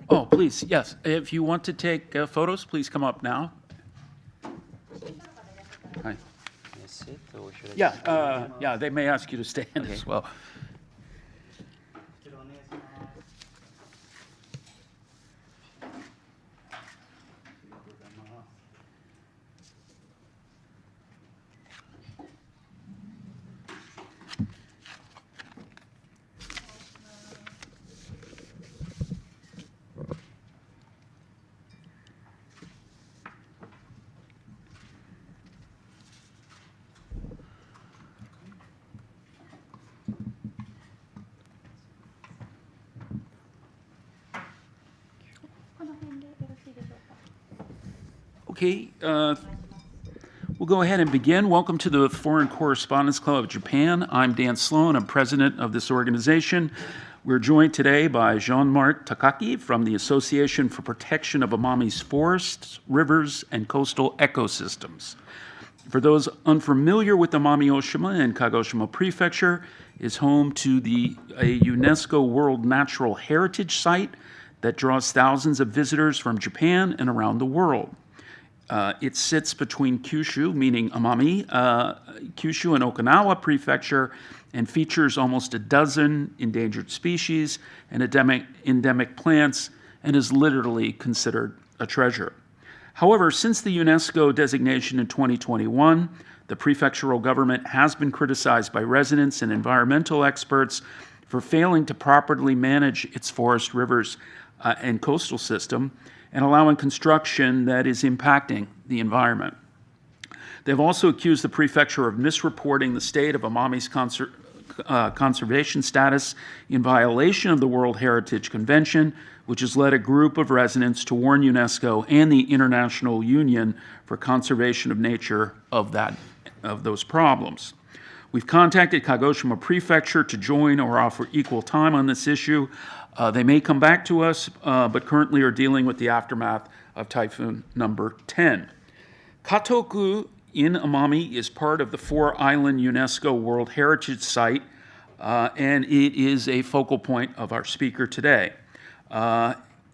Oh, please, yes. If you want to take photos, please come up now. Hi. Yeah, they may ask you to stand as well. Okay, we'll go ahead and begin. Welcome to the Foreign Correspondents Club of Japan. I'm Dan Sloan. I'm president of this organization. We're joined today by Jean-Marc Takaki from the Association for Protection of Amami's Forests, Rivers, and Coastal Ecosystems. For those unfamiliar with Amami Oshima in Kagoshima Prefecture, is home to a UNESCO World Natural Heritage Site that draws thousands of visitors from Japan and around the world. It sits between Kyushu, meaning Amami, Kyushu and Okinawa Prefecture, and features almost a dozen endangered species and endemic plants, and is literally considered a treasure. However, since the UNESCO designation in 2021, the prefectural government has been criticized by residents and environmental experts for failing to properly manage its forest, rivers, and coastal system, and allowing construction that is impacting the environment. They've also accused the prefecture of misreporting the state of Amami's conservation status in violation of the World Heritage Convention, which has led a group of residents to warn UNESCO and the International Union for Conservation of Nature of those problems. We've contacted Kagoshima Prefecture to join or offer equal time on this issue. They may come back to us, but currently are dealing with the aftermath of Typhoon number 10. Katoku in Amami is part of the four-island UNESCO World Heritage Site, and it is a focal point of our speaker today,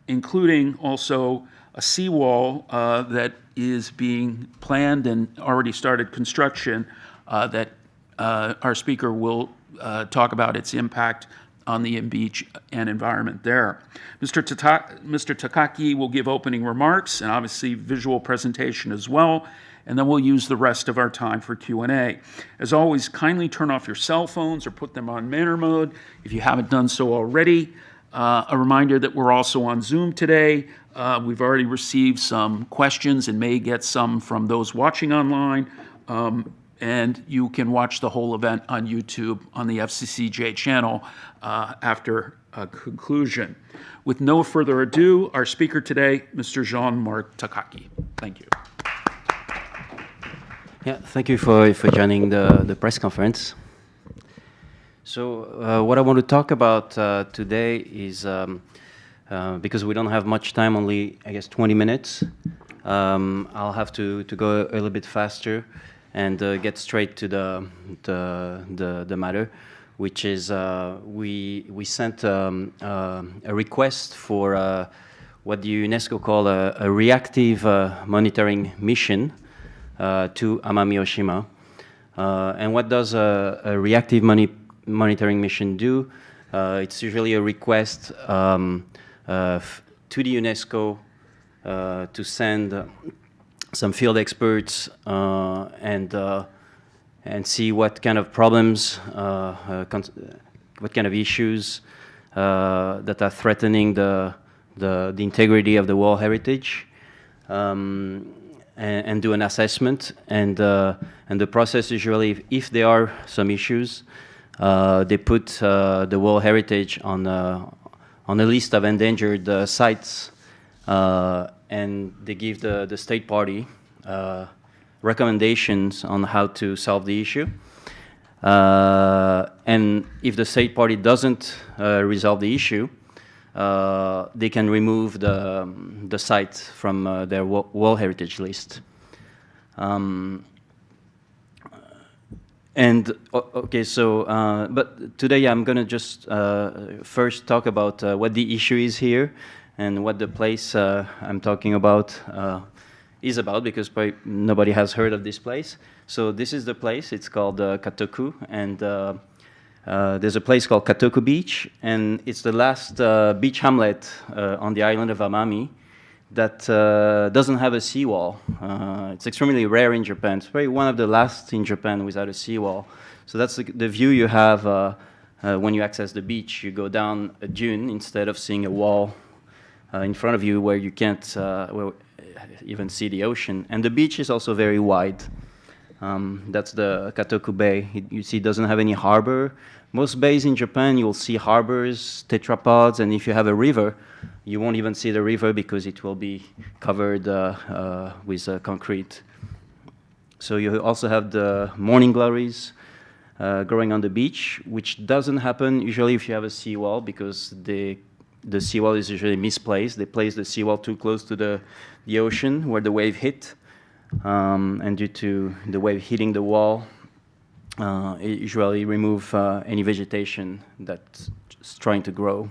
including also a seawall that is being planned and already started construction that our speaker will talk about its impact on the beach and environment there. Mr. Takaki will give opening remarks and obviously visual presentation as well, and then we'll use the rest of our time for Q&A. As always, kindly turn off your cell phones or put them on manner mode if you haven't done so already. A reminder that we're also on Zoom today. We've already received some questions and may get some from those watching online. And you can watch the whole event on YouTube on the FCCJ channel after conclusion. With no further ado, our speaker today, Mr. Jean-Marc Takaki. Thank you. Yeah, thank you for joining the press conference. So what I want to talk about today is, because we don't have much time, only, I guess, 20 minutes, I'll have to go a little bit faster and get straight to the matter, which is we sent a request for what the UNESCO call a reactive monitoring mission to Amami Oshima. And what does a reactive monitoring mission do? It's usually a request to the UNESCO to send some field experts and see what kind of problems, what kind of issues that are threatening the integrity of the World Heritage, and do an assessment. And the process usually, if there are some issues, they put the World Heritage on a list of endangered sites. And they give the state party recommendations on how to solve the issue. And if the state party doesn't resolve the issue, they can remove the site from their World Heritage list. Okay, so, but today I'm going to just first talk about what the issue is here and what the place I'm talking about is about, because probably nobody has heard of this place. So this is the place. It's called Katoku, and there's a place called Katoku Beach, and it's the last beach hamlet on the island of Amami that doesn't have a seawall. It's extremely rare in Japan. It's probably one of the last in Japan without a seawall. So that's the view you have when you access the beach. You go down a dune instead of seeing a wall in front of you where you can't even see the ocean. And the beach is also very wide. That's the Katoku Bay. You see it doesn't have any harbor. Most bays in Japan, you'll see harbors, tetrapods, and if you have a river, you won't even see the river because it will be covered with concrete. So you also have the morning glories growing on the beach, which doesn't happen usually if you have a seawall, because the seawall is usually misplaced. They place the seawall too close to the ocean where the wave hit. And due to the wave hitting the wall, it usually remove any vegetation that's trying to grow.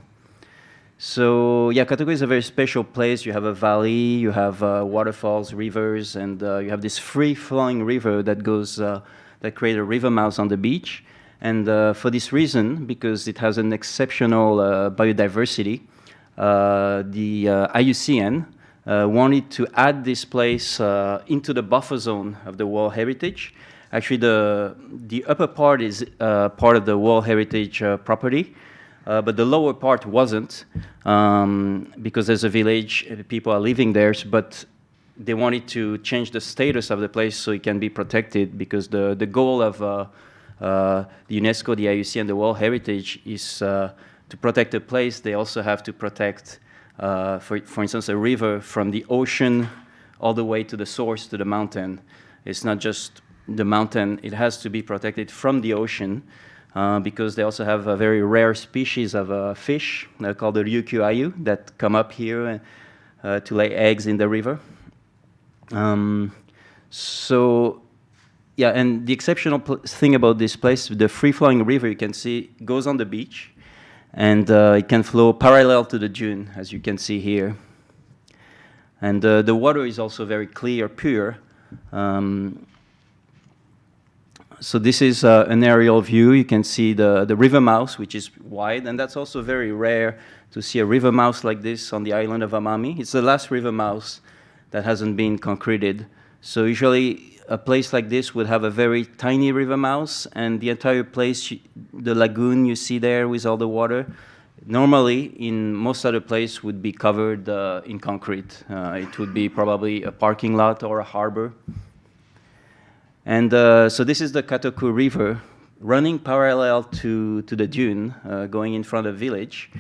So yeah, Katoku is a very special place. You have a valley, you have waterfalls, rivers, and you have this free-flowing river that goes that creates a river mouth on the beach. And for this reason, because it has an exceptional biodiversity, the IUCN wanted to add this place into the buffer zone of the World Heritage. Actually, the upper part is part of the World Heritage property, but the lower part wasn't, because there's a village, people are living there, but they wanted to change the status of the place so it can be protected, because the goal of the UNESCO, the IUCN, and the World Heritage is to protect a place. They also have to protect, for instance, a river from the ocean all the way to the source, to the mountain. It's not just the mountain, it has to be protected from the ocean, because they also have a very rare species of fish called the ryukyu that come up here to lay eggs in the river. So, yeah, and the exceptional thing about this place, the free-flowing river, you can see, goes on the beach, and it can flow parallel to the dune, as you can see here. And the water is also very clear, pure. So this is an aerial view. You can see the river mouth, which is wide, and that's also very rare to see a river mouth like this on the island of Amami. It's the last river mouth that hasn't been concreted. So usually a place like this would have a very tiny river mouth, and the entire place, the lagoon you see there with all the water, normally in most other places would be covered in concrete. It would be probably a parking lot or a harbor. And so this is the Katoku River running parallel to the dune, going in front of the village.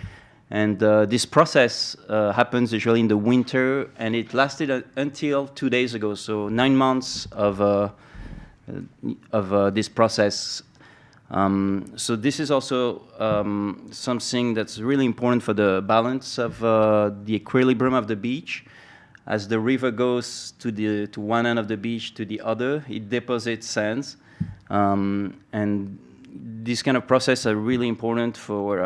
And this process happens usually in the winter, and it lasted until 2 days ago, so 9 months of this process. So this is also something that's really important for the balance of the equilibrium of the beach. As the river goes to one end of the beach to the other, it deposits sands, and this kind of process are really important for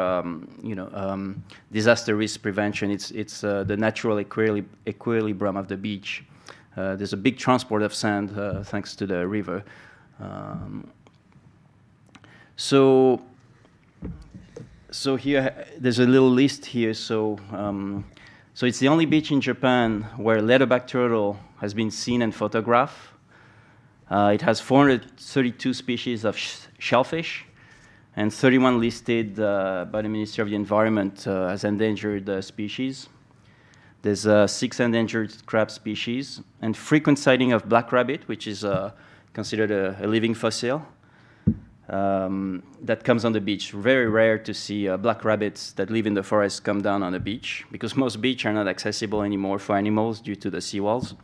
disaster risk prevention. It's the natural equilibrium of the beach. There's a big transport of sand thanks to the river. So here there's a little list here. So it's the only beach in Japan where leatherback turtle has been seen and photographed. It has 432 species of shellfish and 31 listed by the Ministry of the Environment as endangered species. There's 6 endangered crab species and frequent sighting of black rabbit, which is considered a living fossil. That comes on the beach. Very rare to see black rabbits that live in the forest come down on the beach, because most beaches are not accessible anymore for animals due to the seawalls.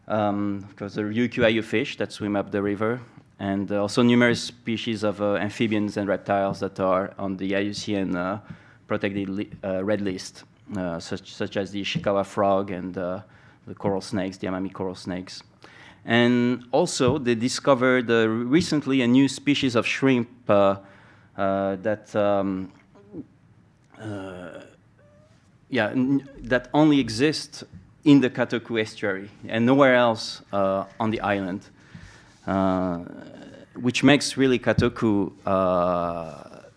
Because the ryukyu fish that swim up the river, and also numerous species of amphibians and reptiles that are on the IUCN protected red list, such as the Ishikawa frog and the coral snakes, the Amami coral snakes. And also, they discovered recently a new species of shrimp that only exists in the Katoku estuary and nowhere else on the island, which makes really Katoku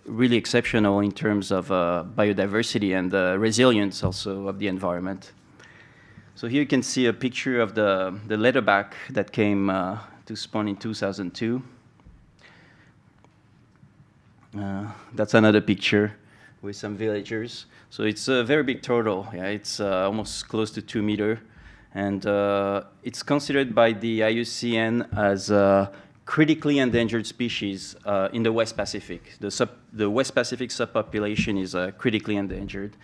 really exceptional in terms of biodiversity and resilience also of the environment. So here you can see a picture of the leatherback that came to spawn in 2002. That's another picture with some villagers. So it's a very big turtle. Yeah, it's almost close to 2 meters. And it's considered by the IUCN as a critically endangered species in the West Pacific. The West Pacific subpopulation is critically endangered.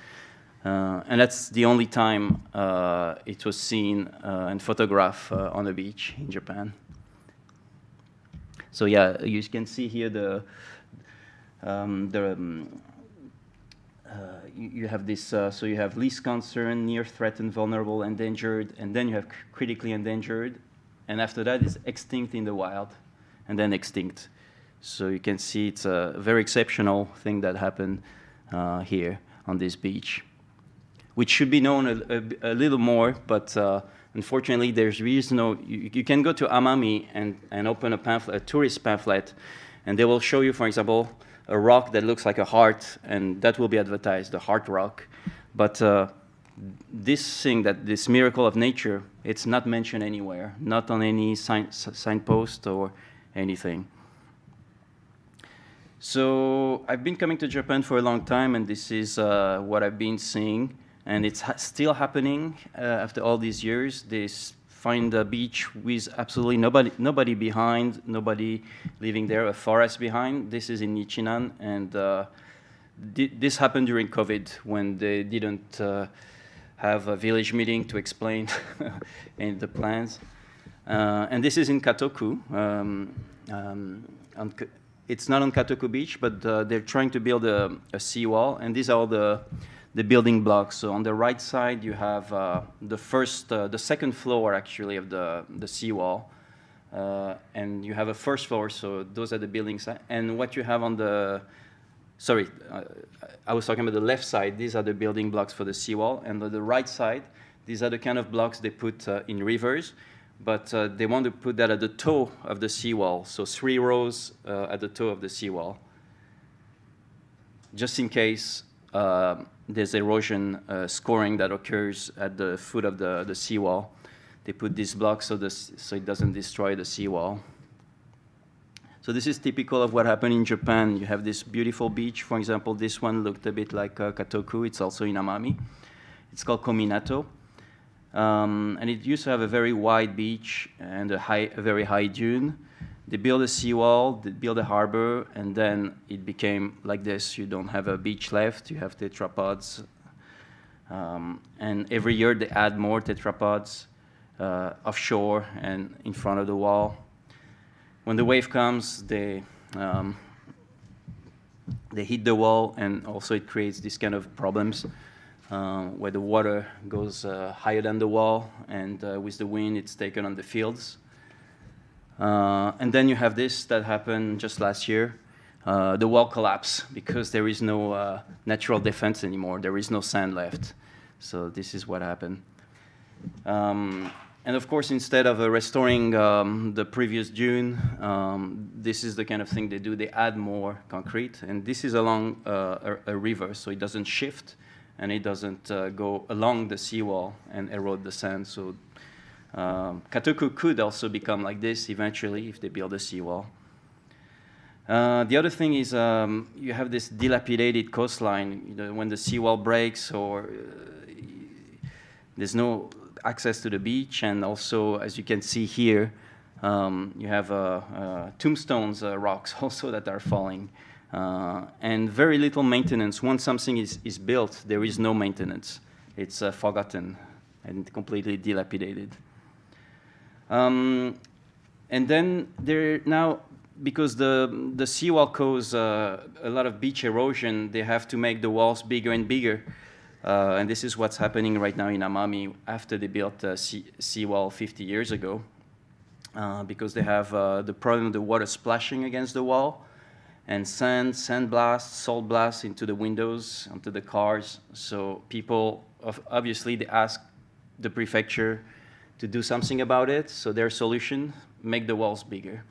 And that's the only time it was seen and photographed on the beach in Japan. So yeah, you can see here you have this, so you have least concern, near threatened, vulnerable, endangered, and then you have critically endangered, and after that is extinct in the wild, and then extinct. So you can see it's a very exceptional thing that happened here on this beach, which should be known a little more, but unfortunately there is no, you can go to Amami and open a pamphlet, a tourist pamphlet, and they will show you, for example, a rock that looks like a heart, and that will be advertised, the heart rock. But this thing, this miracle of nature, it's not mentioned anywhere, not on any signpost or anything. So I've been coming to Japan for a long time, and this is what I've been seeing, and it's still happening after all these years. They find a beach with absolutely nobody behind, nobody living there, a forest behind. This is in Nichinan, and this happened during COVID when they didn't have a village meeting to explain in the plans. And this is in Katoku. It's not on Katoku Beach, but they're trying to build a seawall, and these are all the building blocks. So on the right side, you have the second floor actually of the seawall, and you have a first floor. So those are the buildings. And what you have on the, I was talking about the left side. These are the building blocks for the seawall, and on the right side, these are the kind of blocks they put in rivers, but they want to put that at the toe of the seawall. So 3 rows at the toe of the seawall, just in case. There's erosion scoring that occurs at the foot of the seawall. They put these blocks so it doesn't destroy the seawall. So this is typical of what happened in Japan. You have this beautiful beach. For example, this one looked a bit like Katoku. It's also in Amami. It's called Kominato. And it used to have a very wide beach and a very high dune. They built a seawall, they built a harbor, and then it became like this. You don't have a beach left, you have tetrapods. And every year they add more tetrapods offshore and in front of the wall. When the wave comes, they hit the wall, and also it creates these kind of problems where the water goes higher than the wall, and with the wind it's taken on the fields. And then you have this that happened just last year. The wall collapsed because there is no natural defense anymore. There is no sand left. So this is what happened. And of course, instead of restoring the previous dune, this is the kind of thing they do. They add more concrete. And this is along a river, so it doesn't shift, and it doesn't go along the seawall and erode the sand. So Katoku could also become like this eventually if they build a seawall. The other thing is you have this dilapidated coastline. When the seawall breaks, or there's no access to the beach, and also, as you can see here, you have tombstones, rocks also that are falling, and very little maintenance. Once something is built, there is no maintenance. It's forgotten and completely dilapidated. And then now, because the seawall causes a lot of beach erosion, they have to make the walls bigger and bigger. And this is what's happening right now in Amami after they built a seawall 50 years ago. because they have the problem of the water splashing against the wall, and sand blasts, salt blasts into the windows, onto the cars. So people, obviously, they ask the prefecture to do something about it. So their solution, make the walls bigger.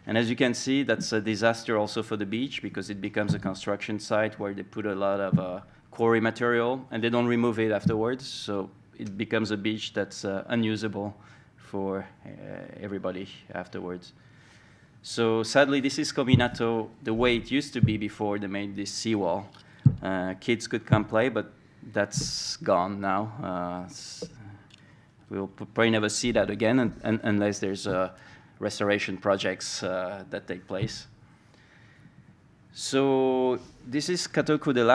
And as you can see, that's a disaster also for the beach, because it becomes a construction site where they put a lot of quarry material, and they don't remove it afterwards. So it becomes a beach that's unusable for everybody afterwards. So sadly, this is Kominato the way it used to be before they made this seawall. Kids could come play, but that's gone now. We'll probably never see that again unless there's restoration projects that take place. So this is Katoku, the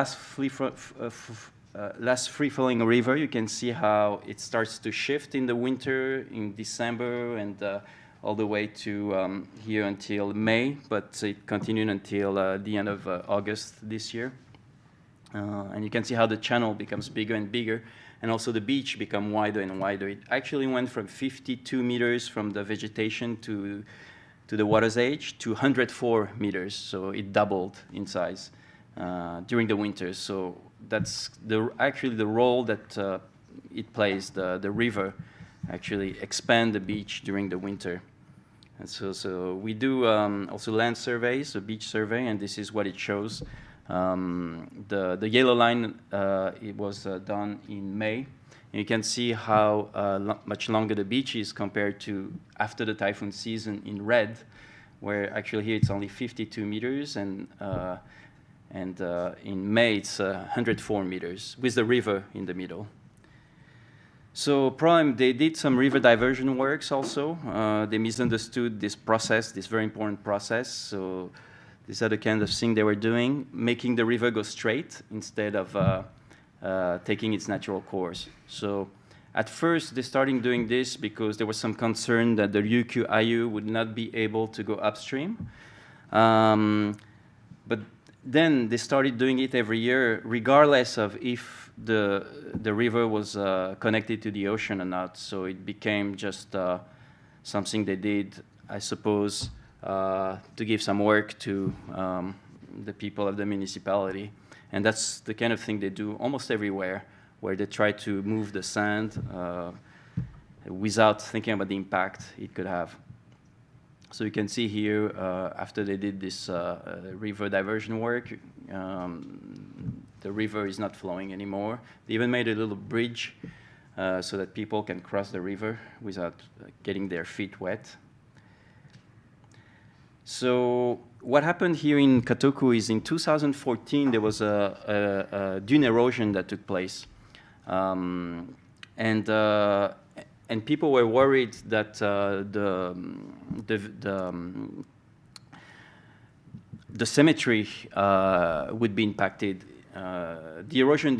last free-flowing river. You can see how it starts to shift in the winter, in December, and all the way to here until May, but it continued until the end of August this year. And you can see how the channel becomes bigger and bigger, and also the beach become wider and wider. It actually went from 52 meters from the vegetation to the water's edge to 104 meters, so it doubled in size during the winter. So that's actually the role that it plays, the river actually expand the beach during the winter. And so we do also land surveys, a beach survey, and this is what it shows. The yellow line, it was done in May. And you can see how much longer the beach is compared to after the typhoon season in red, where actually here it's only 52 meters, and in May it's 104 meters with the river in the middle. So they did some river diversion works also. They misunderstood this process, this very important process. So these are the kind of thing they were doing, making the river go straight instead of taking its natural course. So at first, they started doing this because there was some concern that the Ryukyu-Ayu would not be able to go upstream. But then they started doing it every year, regardless of if the river was connected to the ocean or not. So it became just something they did, I suppose, to give some work to the people of the municipality. And that's the kind of thing they do almost everywhere, where they try to move the sand without thinking about the impact it could have. So you can see here, after they did this river diversion work, the river is not flowing anymore. They even made a little bridge so that people can cross the river without getting their feet wet. So what happened here in Katoku is in 2014, there was a dune erosion that took place. And people were worried that the cemetery would be impacted. The erosion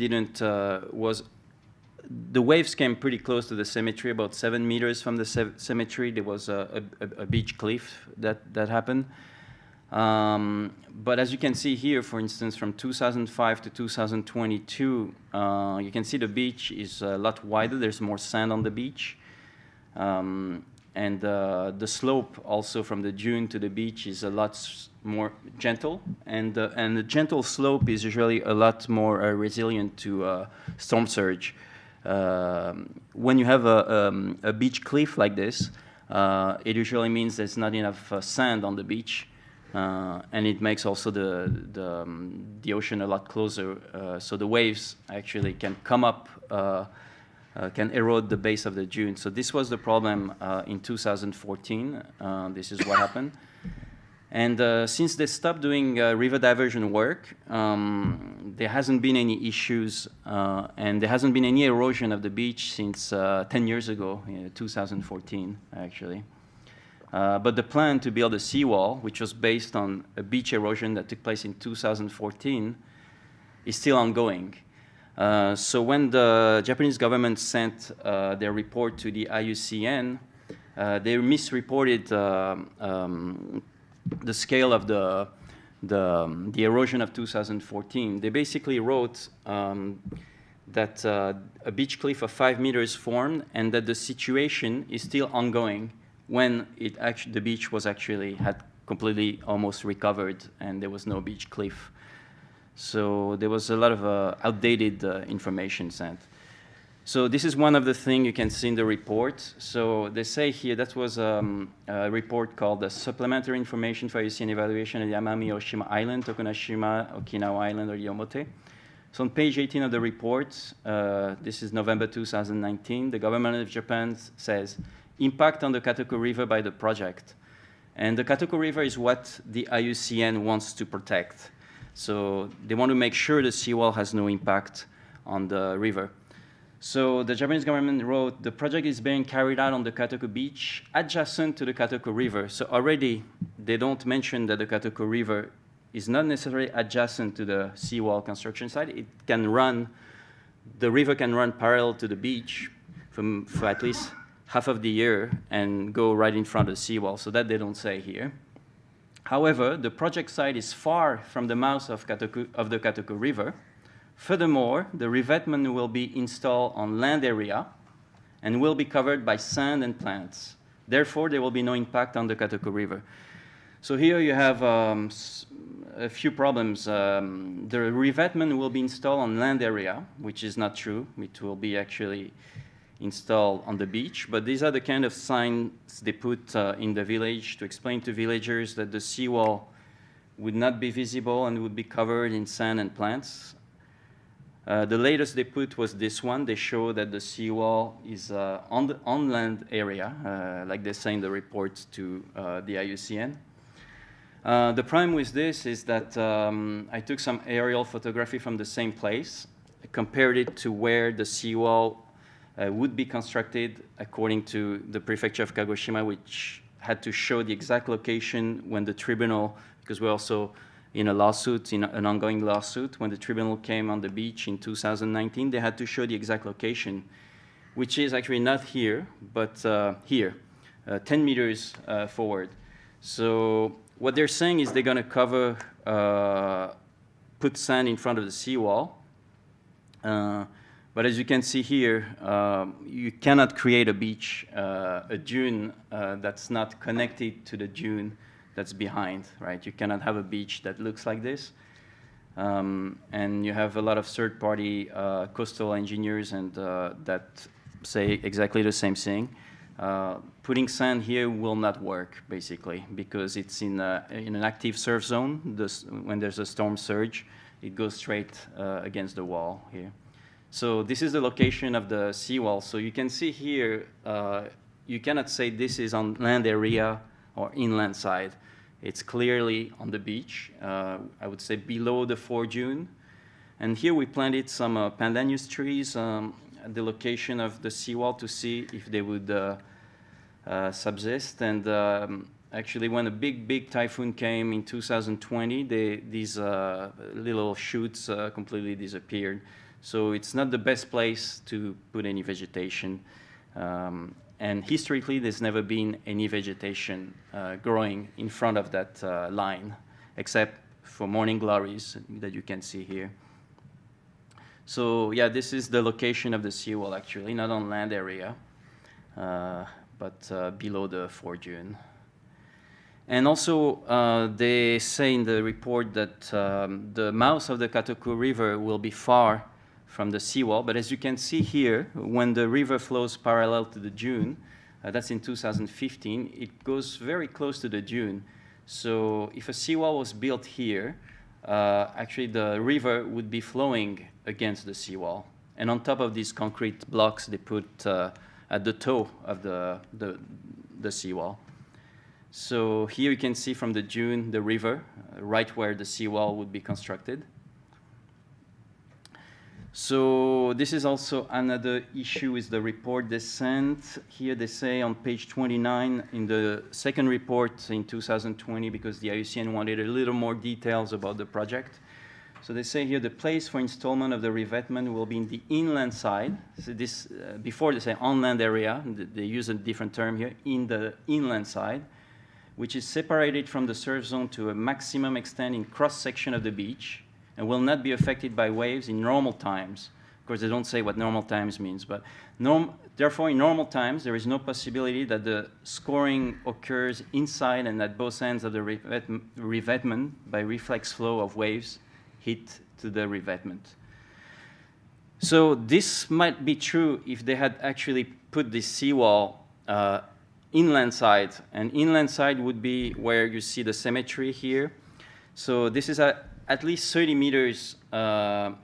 the waves came pretty close to the cemetery, about 7 meters from the cemetery. There was a beach cliff that happened. But as you can see here, for instance, from 2005 to 2022, you can see the beach is a lot wider. There's more sand on the beach. And the slope also from the dune to the beach is a lot more gentle. And the gentle slope is usually a lot more resilient to storm surge. When you have a beach cliff like this, it usually means there's not enough sand on the beach. And it makes also the ocean a lot closer, so the waves actually can come up, can erode the base of the dune. So this was the problem in 2014. This is what happened. And since they stopped doing river diversion work, there hasn't been any issues, and there hasn't been any erosion of the beach since 10 years ago, 2014, actually. But the plan to build a seawall, which was based on a beach erosion that took place in 2014, is still ongoing. So when the Japanese government sent their report to the IUCN, they misreported the scale of the erosion of 2014. They basically wrote that a beach cliff of 5 meters formed and that the situation is still ongoing when the beach was actually had completely almost recovered and there was no beach cliff. So there was a lot of outdated information sent. So this is one of the things you can see in the report. So they say here, that was a report called the Supplementary Information for IUCN Evaluation of the Amami, Oshima Island, Tokunashima, Okinawa Island, or Yomote. So on page 18 of the report, this is November 2019, the government of Japan says, impact on the Katoku River by the project. And the Katoku River is what the IUCN wants to protect. So they want to make sure the seawall has no impact on the river. So the Japanese government wrote, the project is being carried out on the Katoku Beach adjacent to the Katoku River. So already they don't mention that the Katoku River is not necessarily adjacent to the seawall construction site. It can run, the river can run parallel to the beach for at least half of the year and go right in front of the seawall. So that they don't say here. However, the project site is far from the mouth of the Katoku River. Furthermore, the revetment will be installed on land area and will be covered by sand and plants. Therefore, there will be no impact on the Katoku River. So here you have a few problems. The revetment will be installed on land area, which is not true. It will be actually installed on the beach. But these are the kind of signs they put in the village to explain to villagers that the seawall would not be visible and would be covered in sand and plants. The latest they put was this one. They show that the seawall is on the on-land area, like they say in the report to the IUCN. The problem with this is that I took some aerial photography from the same place, compared it to where the seawall would be constructed according to the prefecture of Kagoshima, which had to show the exact location when the tribunal, because we're also in a lawsuit, in an ongoing lawsuit, when the tribunal came on the beach in 2019, they had to show the exact location, which is actually not here, but here, 10 meters forward. So what they're saying is they're going to cover, put sand in front of the seawall. But as you can see here, you cannot create a beach, a dune that's not connected to the dune that's behind, right? You cannot have a beach that looks like this. And you have a lot of third-party coastal engineers and that say exactly the same thing. Putting sand here will not work, basically, because it's in an active surf zone. When there's a storm surge, it goes straight against the wall here. So this is the location of the seawall. So you can see here, you cannot say this is on land area or inland side. It's clearly on the beach, I would say below the 4 June. And here we planted some pandanus trees at the location of the seawall to see if they would subsist. And actually, when a big typhoon came in 2020, these little shoots completely disappeared. So it's not the best place to put any vegetation. And historically, there's never been any vegetation growing in front of that line, except for morning glories that you can see here. So yeah, this is the location of the seawall, actually, not on land area, but below the 4 June. And also, they say in the report that the mouth of the Katoku River will be far from the seawall, but as you can see here, when the river flows parallel to the dune, that's in 2015, it goes very close to the dune. So if a seawall was built here, actually the river would be flowing against the seawall. And on top of these concrete blocks they put at the toe of the seawall. So here you can see from the dune the river, right where the seawall would be constructed. So this is also another issue with the report they sent. Here they say on page 29 in the second report in 2020, because the IUCN wanted a little more details about the project. So they say here the place for installment of the revetment will be in the inland side. So this, before they say on land area, they use a different term here, in the inland side, which is separated from the surf zone to a maximum extent in cross-section of the beach, and will not be affected by waves in normal times, course, they don't say what normal times means, but therefore, in normal times, there is no possibility that the scoring occurs inside and at both ends of the revetment by reflex flow of waves hit to the revetment. So this might be true if they had actually put this seawall inland side, and inland side would be where you see the cemetery here. So this is at least 30 meters. The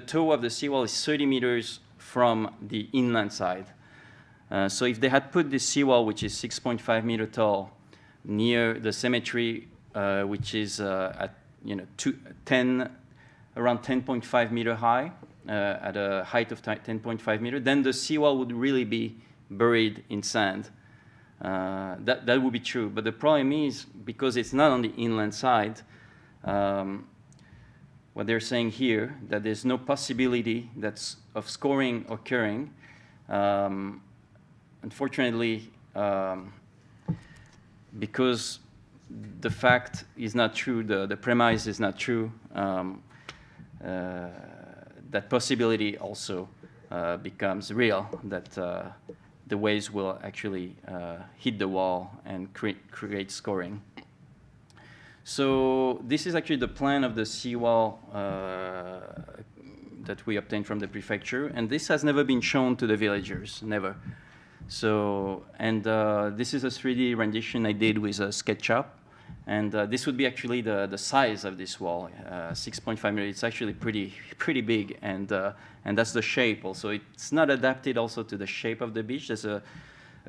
toe of the seawall is 30 meters from the inland side. So if they had put this seawall, which is 6.5 meter tall, near the cemetery, which is at around 10.5 meter high, at a height of 10.5 meter, then the seawall would really be buried in sand. That would be true. But the problem is, because it's not on the inland side, what they're saying here, that there's no possibility of scoring occurring. Unfortunately, because the fact is not true, the premise is not true, that possibility also becomes real, that the waves will actually hit the wall and create scoring. So this is actually the plan of the seawall that we obtained from the prefecture, and this has never been shown to the villagers, never. So, and this is a 3D rendition I did with a SketchUp. And this would be actually the size of this wall, 6.5 meters. It's actually pretty big, and that's the shape also. It's not adapted also to the shape of the beach. There's a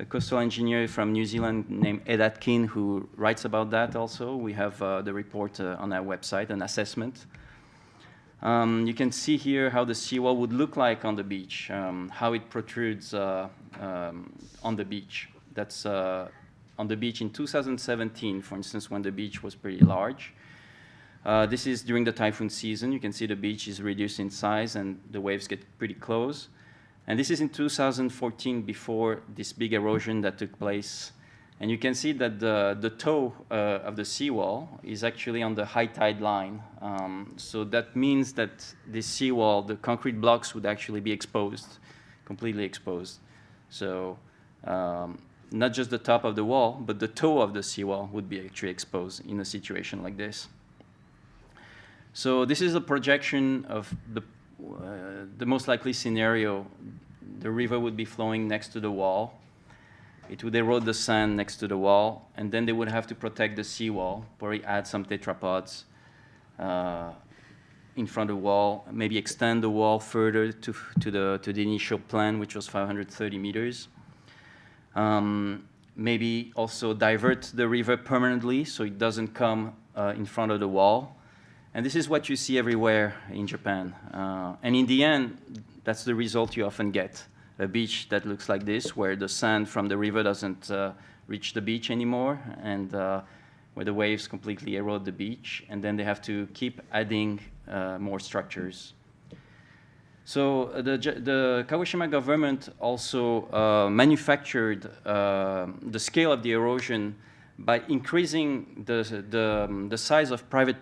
coastal engineer from New Zealand named Ed Atkin who writes about that also. We have the report on our website, an assessment. You can see here how the seawall would look like on the beach, how it protrudes on the beach. That's on the beach in 2017, for instance, when the beach was pretty large. This is during the typhoon season. You can see the beach is reduced in size and the waves get pretty close. And this is in 2014, before this big erosion that took place. And you can see that the toe of the seawall is actually on the high tide line. So that means that this seawall, the concrete blocks would actually be exposed, completely exposed. So not just the top of the wall, but the toe of the seawall would be actually exposed in a situation like this. So this is a projection of the most likely scenario. The river would be flowing next to the wall. It would erode the sand next to the wall, and then they would have to protect the seawall, probably add some tetrapods in front of the wall, maybe extend the wall further to the initial plan, which was 530 meters. Maybe also divert the river permanently so it doesn't come in front of the wall. And this is what you see everywhere in Japan. And in the end, that's the result you often get. A beach that looks like this, where the sand from the river doesn't reach the beach anymore, and where the waves completely erode the beach, and then they have to keep adding more structures. So the Kagoshima government also manufactured the scale of the erosion by increasing the size of private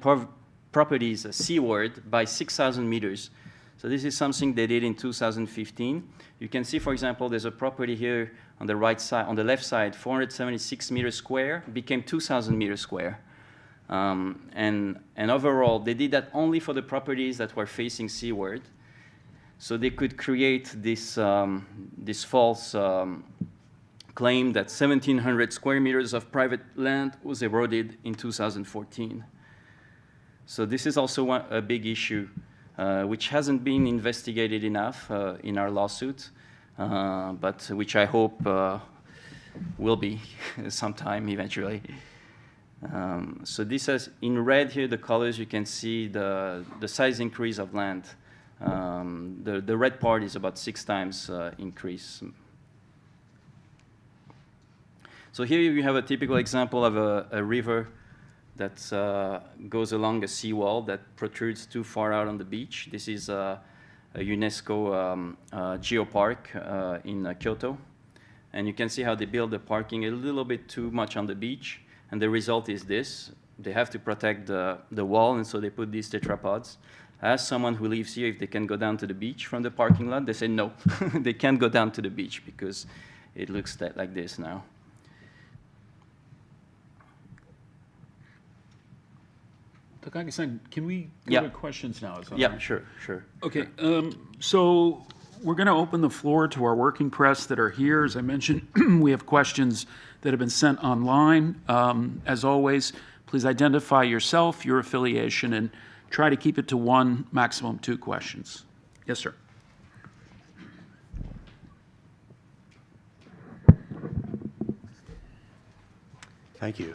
properties seaward by 6,000 meters. So this is something they did in 2015. You can see, for example, there's a property here on the right side, on the left side, 476 meters square, became 2,000 meters square. And overall, they did that only for the properties that were facing seaward. So they could create this, this false claim that 1,700 square meters of private land was eroded in 2014. So this is also a big issue, which hasn't been investigated enough in our lawsuit, but which I hope will be sometime eventually. So this has, in red here, the colors, you can see the size increase of land. The red part is about 6 times increase. So here you have a typical example of a river that goes along a seawall that protrudes too far out on the beach. This is a UNESCO geopark in Kyoto. And you can see how they build the parking a little bit too much on the beach. And the result is this. They have to protect the wall, and so they put these tetrapods. I asked someone who lives here if they can go down to the beach from the parking lot. They said no, they can't go down to the beach because it looks like this now. Takagi-san, can we go Yeah. to questions now? Is that all Yeah, right? sure. Okay, so we're going to open the floor to our working press that are here. As I mentioned, we have questions that have been sent online. As always, please identify yourself, your affiliation, and try to keep it to one, maximum 2 questions. Yes, sir. Thank you.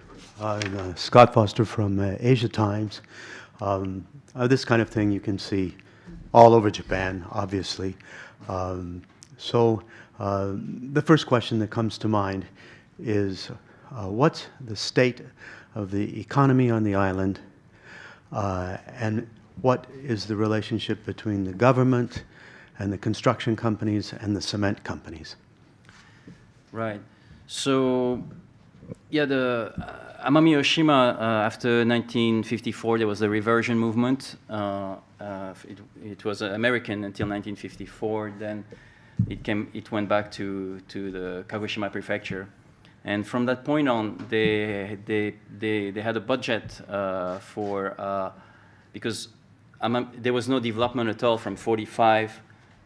Scott Foster from Asia Times. This kind of thing you can see all over Japan, obviously. The first question that comes to mind is what's the state of the economy on the island, and what is the relationship between the government and the construction companies and the cement companies? Right. So, yeah, the Amami Oshima, after 1954, there was the reversion movement. It was American until 1954. Then it went back to the Kagoshima prefecture. And from that point on, they had a budget because there was no development at all from 45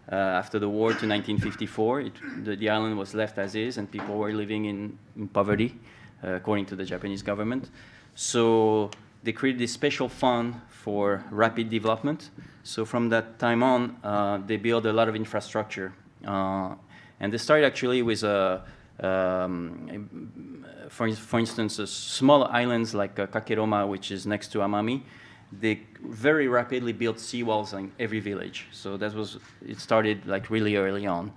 after the war to 1954. The island was left as is, and people were living in poverty, according to the Japanese government. So they created this special fund for rapid development. So from that time on, they built a lot of infrastructure. And they started actually with for instance, small islands like Kakeroma, which is next to Amami. They very rapidly built seawalls in every village. So it started like really early on.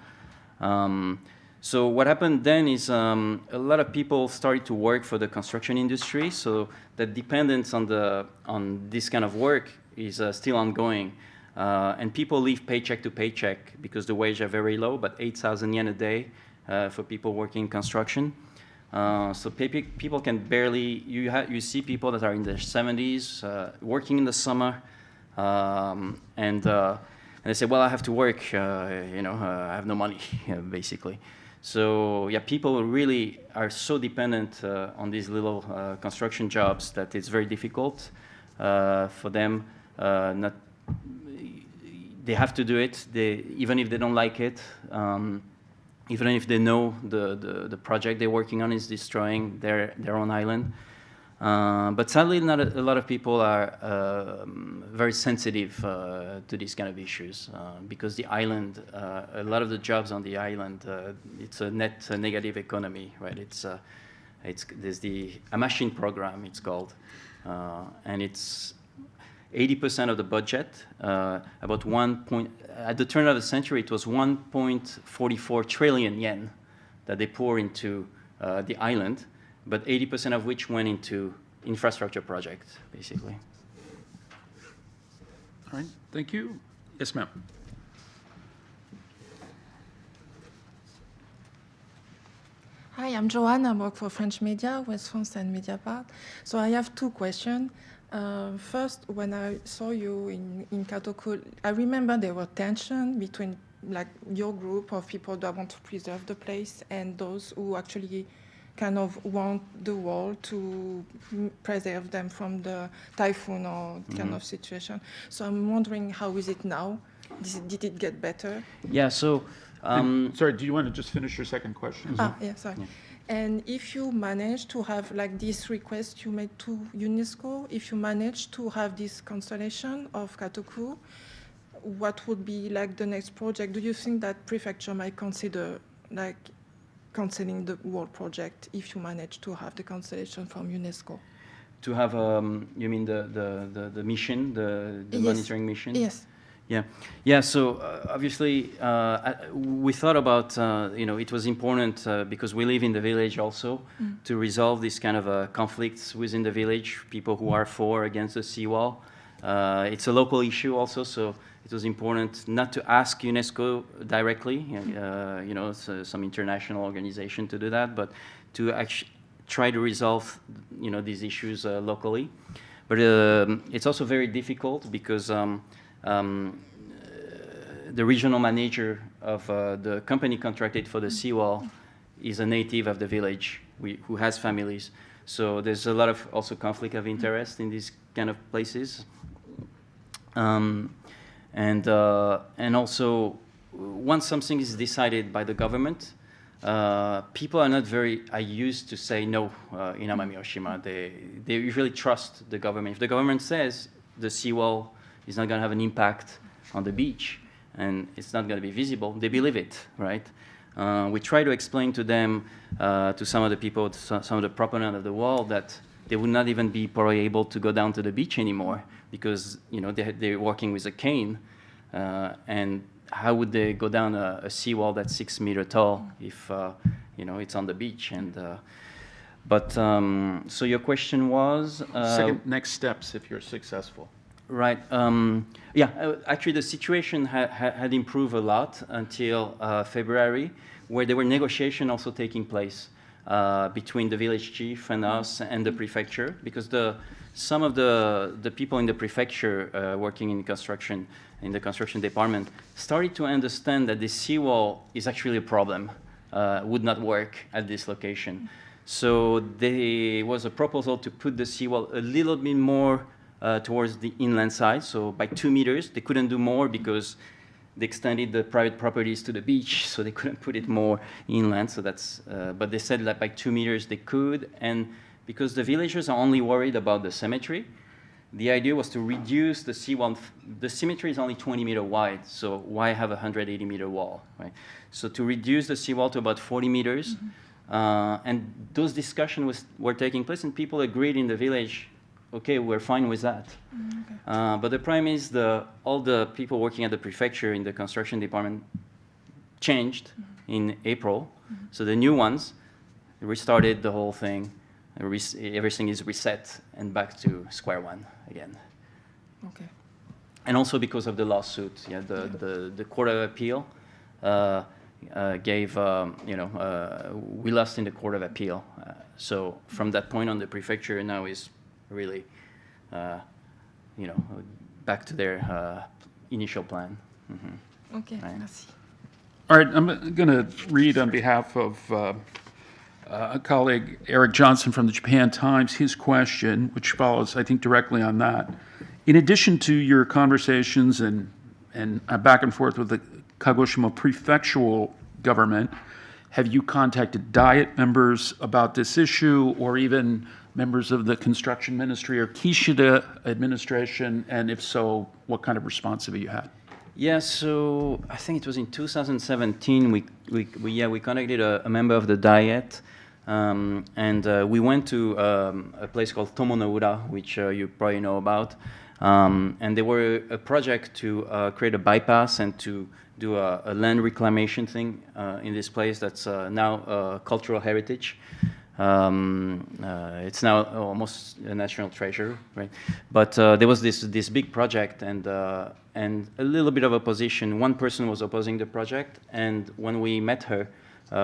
So what happened then is a lot of people started to work for the construction industry. So the dependence on this kind of work is still ongoing. And people live paycheck to paycheck because the wages are very low, but 8,000 yen a day for people working in construction. So people can barely, you see people that are in their 70s working in the summer, and they say, well, I have to work, I have no money, basically. So yeah, people really are so dependent on these little construction jobs that it's very difficult for them. They have to do it, even if they don't like it. Even if they know the project they're working on is destroying their own island. But sadly, not a lot of people are very sensitive to these kind of issues because the island, a lot of the jobs on the island, it's a net negative economy, right? There's the Amashin program, it's called, and it's 80% of the budget, at the turn of the century, it was 1.44 trillion yen that they pour into the island, but 80% of which went into infrastructure projects, basically. All right, thank you. Yes, ma'am. Hi, I'm Joanne. I work for French media, West France and Mediapart. So I have 2 questions. First, when I saw you in Katoku, I remember there were tension between like your group of people that want to preserve the place and those who actually kind of want the wall to preserve them from the typhoon or kind of situation. So I'm wondering, how is it now? Did it get better? Yeah, so... sorry, do you want to just finish your second question? Yeah, sorry. Yeah. And if you manage to have like this request you made to UNESCO, if you manage to have this constellation of Katoku, what would be like the next project? Do you think that prefecture might consider like cancelling the wall project if you manage to have the constellation from UNESCO? To have, you mean the mission, the Yes. monitoring mission? Yes. Yeah. So obviously, we thought about it was important because we live in the village also to resolve these kind of conflicts within the village. People who are for or against the seawall. It's a local issue also, so it was important not to ask UNESCO directly, some international organization to do that, but to actually try to resolve these issues locally. But it's also very difficult because the regional manager of the company contracted for the seawall is a native of the village who has families. So there's a lot of also conflict of interest in these kind of places. And also, once something is decided by the government, people are not very used to say no in Amami Oshima. They usually trust the government. If the government says the seawall is not going to have an impact on the beach and it's not going to be visible, they believe it, right? We try to explain to them, to some of the people, some of the proponents of the wall, that they would not even be probably able to go down to the beach anymore because they're working with a cane, and how would they go down a seawall that's 6 meters tall if it's on the beach? And so your question was next steps if you're successful. Right. Actually, the situation had improved a lot until February, where there were negotiations also taking place between the village chief and us and the prefecture, because some of the people in the prefecture working in the construction department started to understand that the seawall is actually a problem, would not work at this location. So there was a proposal to put the seawall a little bit more towards the inland side, so by 2 meters. They couldn't do more because they extended the private properties to the beach, so they couldn't put it more inland. So that's, but they said that by 2 meters they could, and because the villagers are only worried about the cemetery, the idea was to reduce the seawall. The cemetery is only 20 meters wide, so why have a 180-meter wall, right? So to reduce the seawall to about 40 meters, and those discussions were taking place, and people agreed in the village, okay, we're fine with that. Okay. But the problem is all the people working at the prefecture in the construction department changed in April. So the new ones restarted the whole thing. Everything is reset and back to square one again. Okay. And also because of the lawsuit, the Court of Appeal gave, we lost in the Court of Appeal. So from that point on, the prefecture now is really, back to their initial plan. Okay, right. merci. All right, I'm going to read on behalf of a colleague, Eric Johnson from the Japan Times, his question, which follows, I think, directly on that. In addition to your conversations and back and forth with the Kagoshima prefectural government, have you contacted Diet members about this issue, or even members of the construction ministry or Kishida administration? And if so, what kind of response have you had? Yeah, so I think it was in 2017 we contacted a member of the Diet, and we went to a place called Tomonoura, which you probably know about, and there were a project to create a bypass and to do a land reclamation thing in this place that's now cultural heritage. It's now almost a national treasure, right? But there was this big project and a little bit of opposition. One person was opposing the project, and when we met her,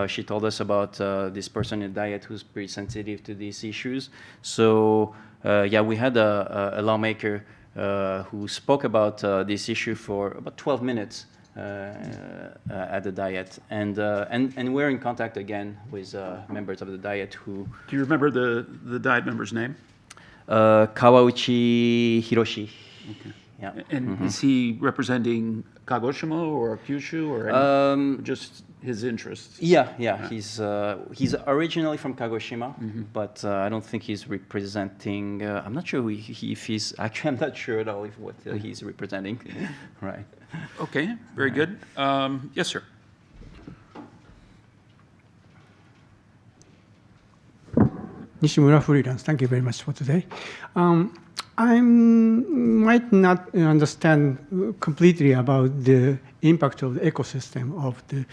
she told us about this person in Diet who's pretty sensitive to these issues. So we had a lawmaker who spoke about this issue for about 12 minutes. At the Diet, and we're in contact again with members of the Diet who. Do you remember the Diet member's name? Kawauchi Hiroshi. Okay. Yeah. And is he representing Kagoshima or Kyushu or just his interests? Yeah. He's originally from Kagoshima, but I don't think he's representing. I'm not sure if he's actually. I'm not sure at all if what he's representing. Right. Okay. Very good. Yes, sir. Nishimura freelance. Thank you very much for today. I might not understand completely about the impact of the ecosystem of the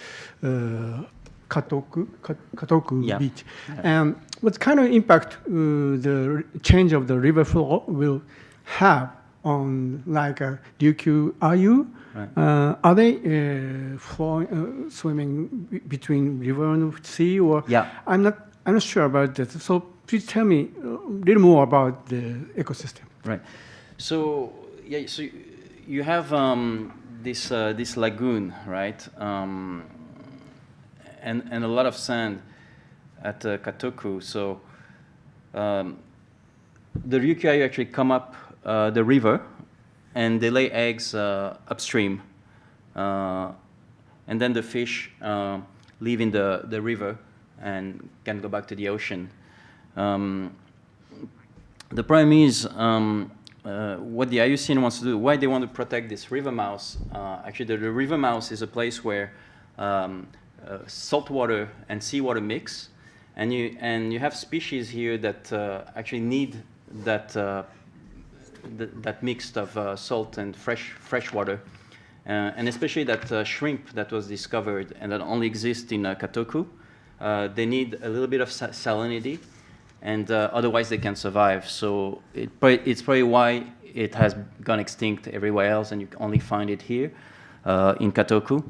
Katoku Beach. Yeah. What kind of impact the change of the river flow will have on Ryukyu Ayu? Right. Are they swimming between river and sea, or? Yeah. I'm not sure about that. So please tell me a little more about the ecosystem. Right. So you have this lagoon, right? And a lot of sand at Katoku. So the ryukyai actually come up the river, and they lay eggs upstream. And then the fish live in the river and can go back to the ocean. The problem is what the IUCN wants to do, why they want to protect this river mouse. Actually, the river mouse is a place where salt water and seawater mix, and you have species here that actually need that mix of salt and fresh water, and especially that shrimp that was discovered and that only exists in Katoku. They need a little bit of salinity, and otherwise they can survive. So it's probably why it has gone extinct everywhere else, and you only find it here in Katoku.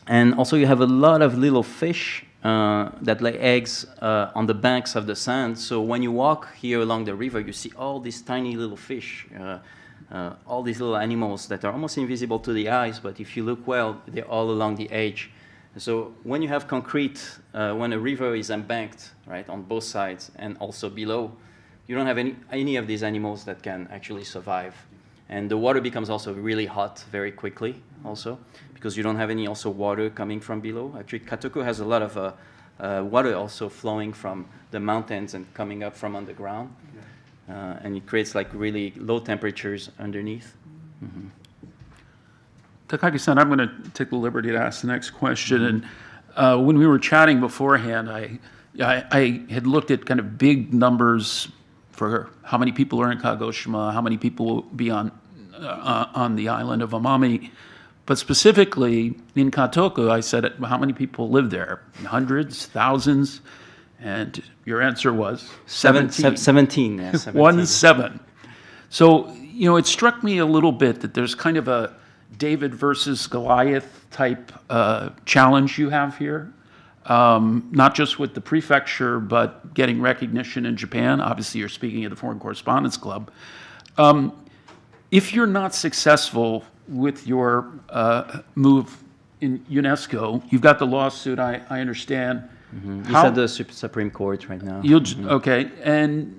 And also you have a lot of little fish that lay eggs on the banks of the sand. So when you walk here along the river, you see all these tiny little fish, all these little animals that are almost invisible to the eyes, but if you look well, they're all along the edge. So when you have concrete, when a river is embanked, right, on both sides and also below, you don't have any of these animals that can actually survive. And the water becomes also really hot very quickly also, because you don't have any also water coming from below. Actually, Katoku has a lot of water also flowing from the mountains and coming up from underground. Yeah. And it creates like really low temperatures underneath. Mm-hmm. Takaki-san, I'm going to take the liberty to ask the next question. And when we were chatting beforehand, I had looked at kind of big numbers for how many people are in Kagoshima, how many people will be on the island of Amami. But specifically in Katoku, I said, how many people live there? Hundreds, thousands? And your answer was 17. 17, yeah, 17. 17. So, it struck me a little bit that there's kind of a David versus Goliath type challenge you have here, not just with the prefecture, but getting recognition in Japan. Obviously, you're speaking at the Foreign Correspondents Club. If you're not successful with your move in UNESCO, you've got the lawsuit, I understand. Mm-hmm. It's at the Supreme Court right now. Okay, and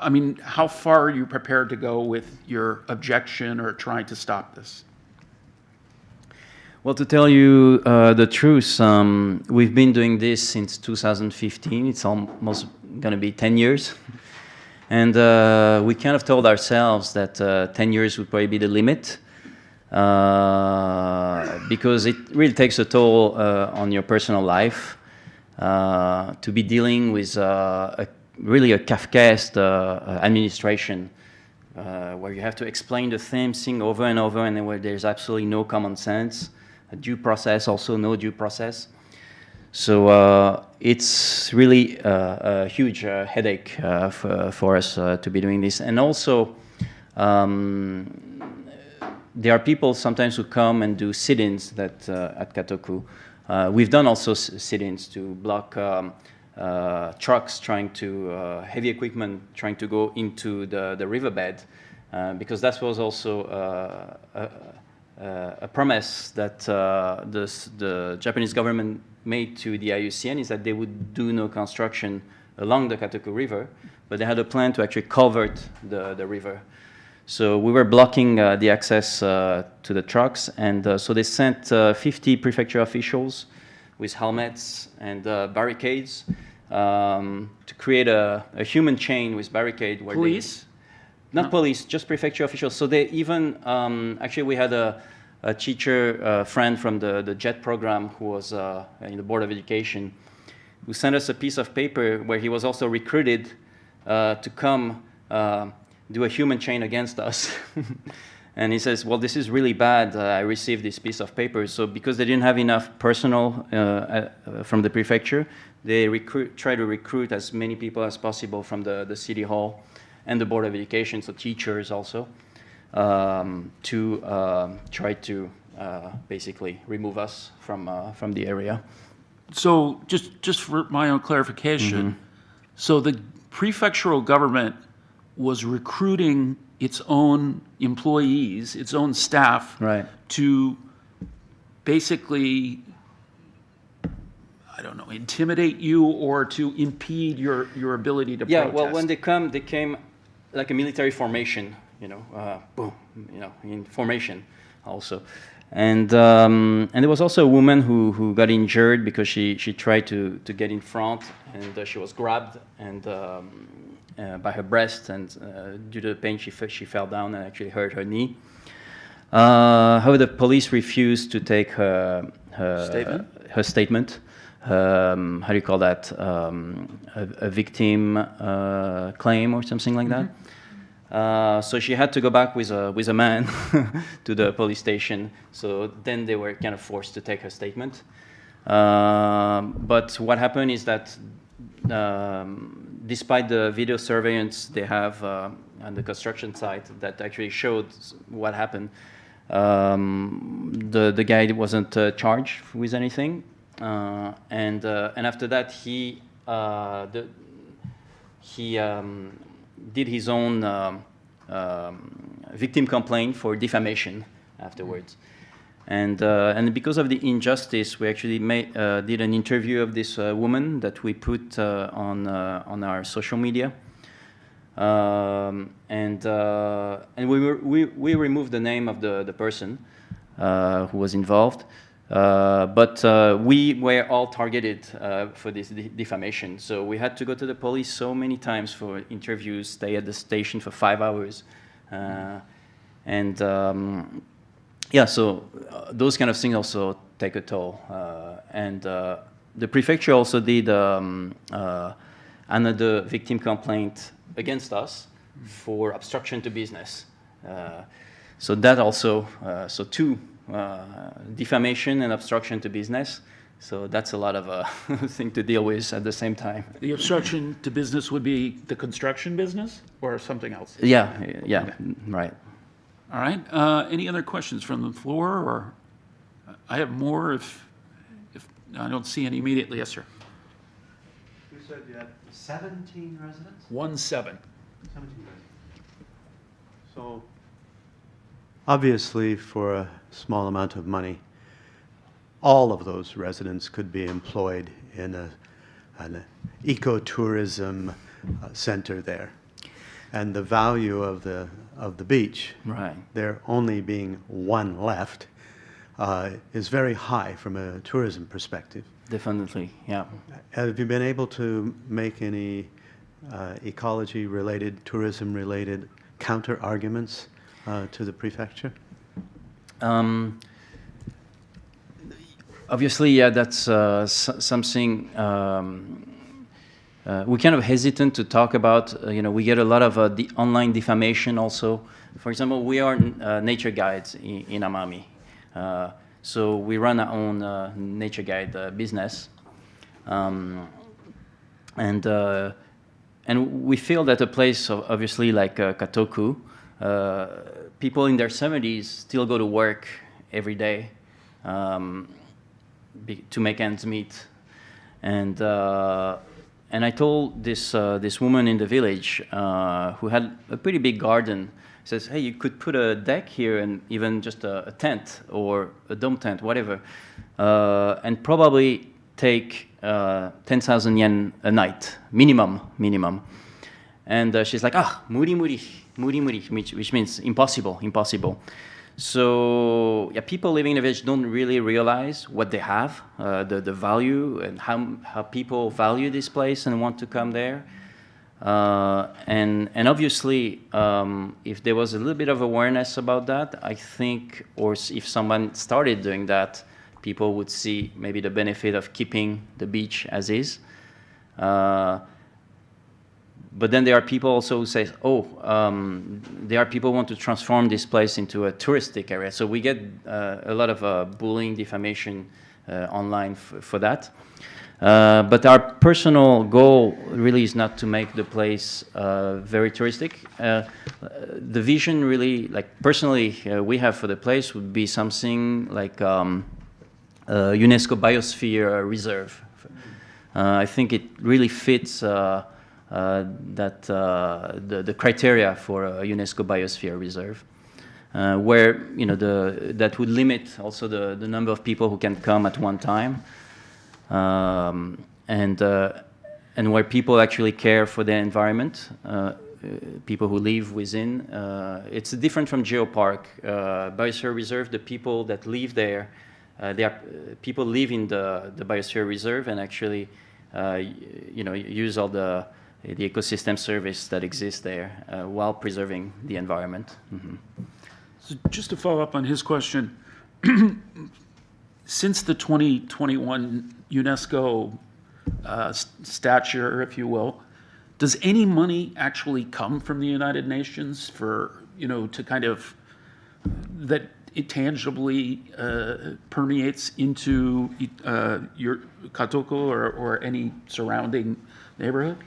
I mean, how far are you prepared to go with your objection or trying to stop this? Well, to tell you the truth, we've been doing this since 2015. It's almost going to be 10 years. And we kind of told ourselves that 10 years would probably be the limit because it really takes a toll on your personal life to be dealing with really a Kafkaesque administration where you have to explain the same thing over and over and where there's absolutely no common sense. A due process, also no due process. So it's really a huge headache for us to be doing this. And also, there are people sometimes who come and do sit-ins that, at Katoku. We've done also sit-ins to block trucks trying to, heavy equipment trying to go into the riverbed, because that was also a promise that the Japanese government made to the IUCN is that they would do no construction along the Katoku River, but they had a plan to actually culvert the river. So we were blocking the access to the trucks, and so they sent 50 prefecture officials with helmets and barricades to create a human chain with barricade. Where Police? Not police, just prefecture officials. So they even, actually we had a teacher friend from the JET program who was in the Board of Education, who sent us a piece of paper where he was also recruited to come do a human chain against us. And he says, well, this is really bad. I received this piece of paper. So because they didn't have enough personnel from the prefecture, they try to recruit as many people as possible from the City Hall and the Board of Education, so teachers also, to try to basically remove us from the area. So just for my own clarification, so the prefectural government was recruiting its own employees, its own staff, Right. to basically, I don't know, intimidate you or to impede your ability to Yeah, protest? well, when they came like a military formation, boom, in formation also. And there was also a woman who got injured because she tried to get in front, and she was grabbed and by her breast, and due to the pain she fell down and actually hurt her knee. However, the police refused to take her statement. How do you call that? A victim claim or something like that. So she had to go back with a man to the police station. So then they were kind of forced to take her statement. But what happened is that despite the video surveillance they have on the construction site that actually showed what happened, the guy wasn't charged with anything. And after that, he did his own victim complaint for defamation afterwards. And because of the injustice, we actually did an interview of this woman that we put on our social media. And we removed the name of the person who was involved. But we were all targeted for this defamation. So we had to go to the police so many times for interviews, stay at the station for 5 hours. Yeah, so those kind of things also take a toll. And the prefecture also did another victim complaint against us for obstruction to business. So that also, so two, defamation and obstruction to business. So that's a lot of thing to deal with at the same time. The obstruction to business would be the construction business or something else? Yeah, Okay. right. All right. Any other questions from the floor? Or I have more if I don't see any immediately. Yes, sir. You said you had 17 residents? 17. 17 residents. So obviously, for a small amount of money, all of those residents could be employed in an ecotourism center there. And the value of the beach, Right. there only being one left, is very high from a tourism perspective. Definitely, yeah. Have you been able to make any ecology-related, tourism-related counter-arguments to the prefecture? Obviously, yeah, that's something we're kind of hesitant to talk about. We get a lot of the online defamation also. For example, we are nature guides in Amami. So we run our own nature guide business. And we feel that a place, obviously, like Katoku, people in their 70s still go to work every day to make ends meet. And I told this woman in the village who had a pretty big garden, says, hey, you could put a deck here and even just a tent or a dome tent, whatever, and probably take 10,000 yen a night, minimum. And she's like, muri, which means impossible. So yeah, people living in the village don't really realize what they have, the value, and how people value this place and want to come there. And obviously, if there was a little bit of awareness about that, I think, or if someone started doing that, people would see maybe the benefit of keeping the beach as is. But then there are people also who say, there are people who want to transform this place into a touristic area. So we get a lot of bullying, defamation online for that. But our personal goal really is not to make the place very touristic. The vision really, like personally, we have for the place would be something like UNESCO Biosphere Reserve. I think it really fits the criteria for a UNESCO biosphere reserve, where that would limit also the number of people who can come at one time, and where people actually care for their environment. People who live within. It's different from geopark. Biosphere reserve, the people that live there, people live in the biosphere reserve and actually use all the ecosystem service that exists there while preserving the environment. Mm-hmm. So just to follow up on his question, since the 2021 UNESCO stature, if you will, does any money actually come from the United Nations for, to kind of, that it tangibly permeates into your Katoku or any surrounding neighborhood?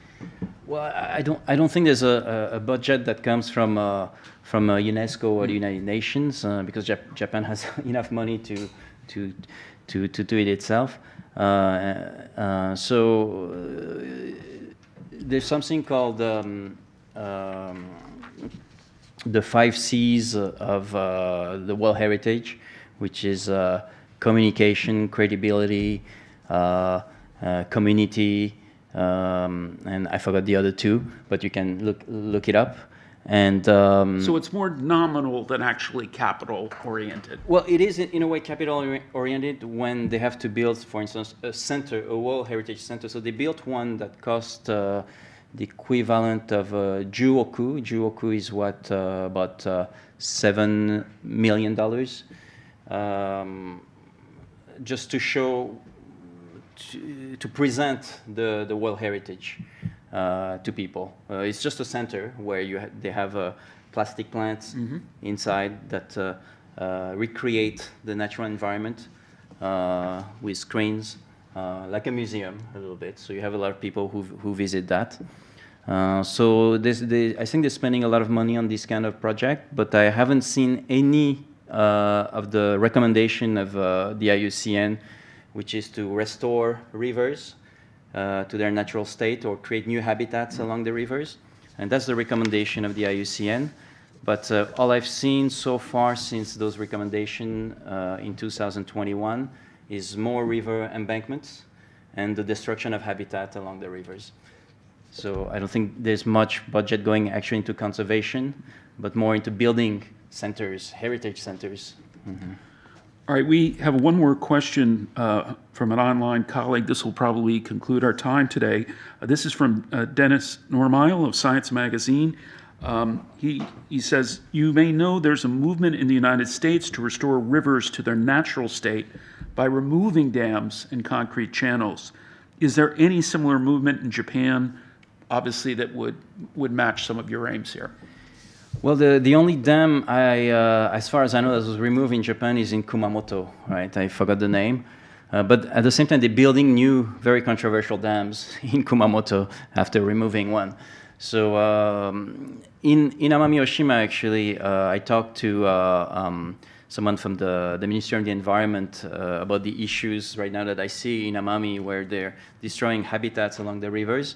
Well, I don't think there's a budget that comes from UNESCO or the United Nations because Japan has enough money to do it itself. There's something called the 5 C's of the World Heritage, which is communication, credibility, community, and I forgot the other 2, but you can look it up. And so it's more nominal than actually capital oriented. Well, it is in a way capital oriented when they have to build, for instance, a World Heritage Center. So they built one that cost the equivalent of Juoku. Juoku is what, about $7 million, just to show, to present the World Heritage to people. It's just a center where they have plastic plants inside that recreate the natural environment with screens, like a museum a little bit. So you have a lot of people who visit that. So I think they're spending a lot of money on this kind of project, but I haven't seen any of the recommendation of the IUCN, which is to restore rivers to their natural state or create new habitats along the rivers. And that's the recommendation of the IUCN. But all I've seen so far since those recommendations in 2021 is more river embankments and the destruction of habitat along the rivers. So I don't think there's much budget going actually into conservation, but more into building centers, heritage centers. Mm-hmm. All right, we have one more question from an online colleague. This will probably conclude our time today. This is from Dennis Normile of Science Magazine. He says, you may know there's a movement in the United States to restore rivers to their natural state by removing dams and concrete channels. Is there any similar movement in Japan, obviously, that would match some of your aims here? Well, the only dam, as far as I know, that was removed in Japan is in Kumamoto, right? I forgot the name. But at the same time, they're building new, very controversial dams in Kumamoto after removing one. So in Amami, Oshima, actually, I talked to someone from the Ministry of the Environment about the issues right now that I see in Amami, where they're destroying habitats along the rivers.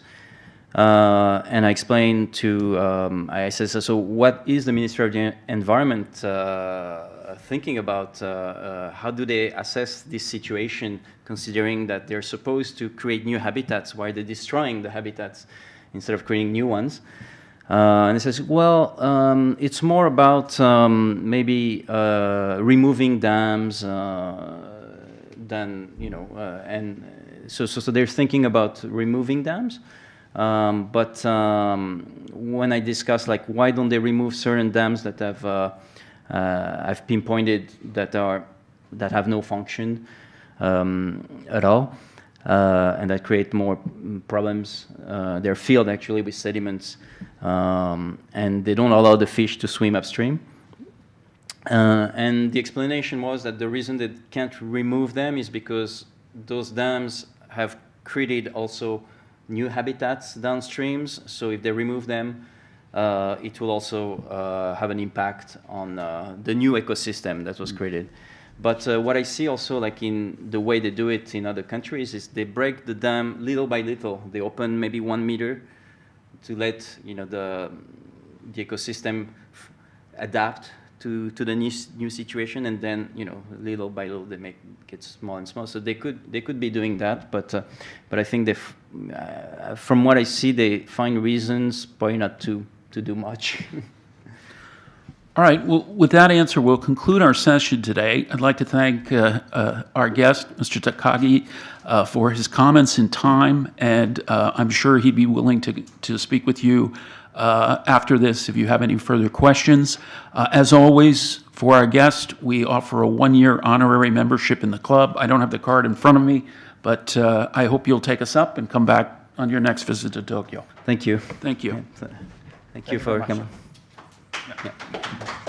And I explained to, I said, so what is the Ministry of the Environment thinking about? How do they assess this situation, considering that they're supposed to create new habitats while they're destroying the habitats instead of creating new ones? And he says, well, it's more about maybe removing dams than, and so they're thinking about removing dams. But when I discuss, like, why don't they remove certain dams that I've pinpointed that have no function at all, and that create more problems. They're filled actually with sediments, and they don't allow the fish to swim upstream. And the explanation was that the reason they can't remove them is because those dams have created also new habitats downstreams. So if they remove them, it will also have an impact on the new ecosystem that was created. But what I see also, like in the way they do it in other countries, is they break the dam little by little. They open maybe 1 meter let the ecosystem adapt to the new situation, and then little by little they make it small and small. So they could be doing that, but I think they, from what I see, they find reasons probably not to do much. All right, well, with that answer, we'll conclude our session today. I'd like to thank our guest, Mr. Takaki, for his comments and time, and I'm sure he'd be willing to speak with you after this if you have any further questions. As always, for our guest, we offer a 1-year honorary membership in the club. I don't have the card in front of me, but I hope you'll take us up and come back on your next visit to Tokyo. Thank you. Thank you. Thank you for coming. Yeah.